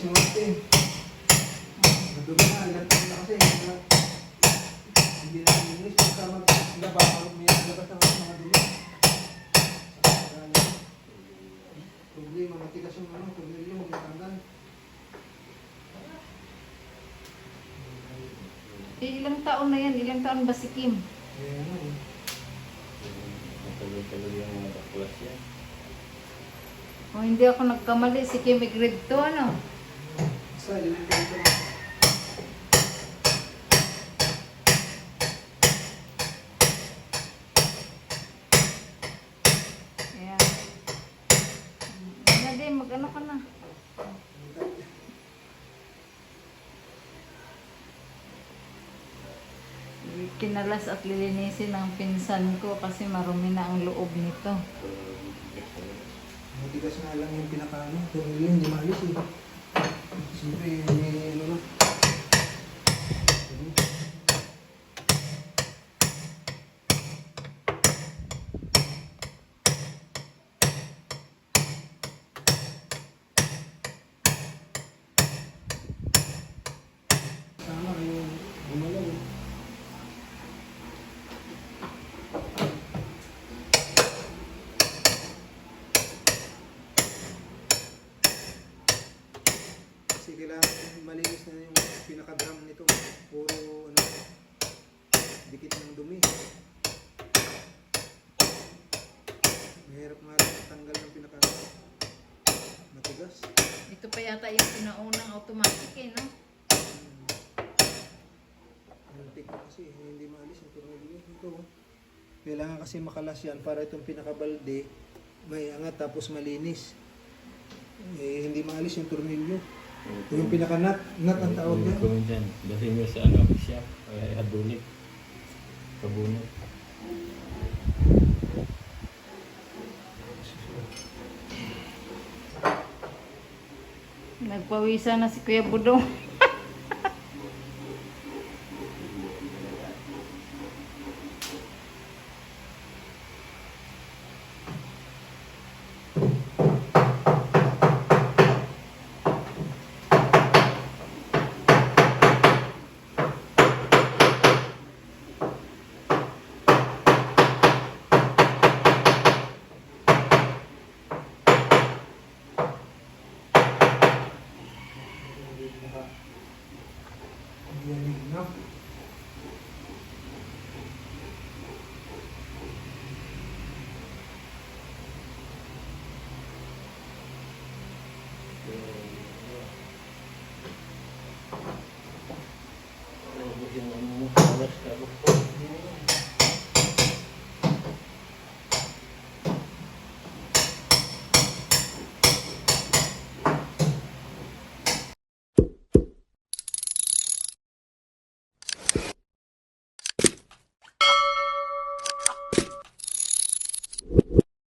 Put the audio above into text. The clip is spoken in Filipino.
si Martin. Madumi na, ilan taon na kasi. Hindi na English. Pagka maglaba, may nalabas na kasi mga dumi. Problema, matigas yung ano, tornilyo, magtanggal. Ilang taon na yan? Ilang taon ba si Kim? Ayan na eh. Matagal-tagal yung mga baklas yan. O hindi ako nagkamali. Si Kim grade 2 ano? Sa ilan ka ito. Ayan. Ano din, mag-ano ka na. Kinalas at lilinisin ng pinsan ko kasi marumi na ang loob nito. Matigas nga lang yung pinakaano. Tornilyo, hindi maalis eh. Siyempre, may ano na. Tama yung gumalaw. Kasi kailangan malinis na yung pinaka-drum nito. Puro ano, dikit ng dumi. Mahirap nga rin tanggal ng pinaka matigas. Ito pa yata yung pinaunang automatic eh, no? Antik na kasi, hindi maalis yung tornilyo. Ito, kailangan kasi makalas yan para itong pinakabalde may angat tapos malinis. Eh, hindi maalis yung tornilyo. Yung pinaka-nut, nut ang tawag yan. Kung dyan, dali nyo sa ano, shop, ay adulik. Kabunot. Nagpawisa na si Kuya Budong.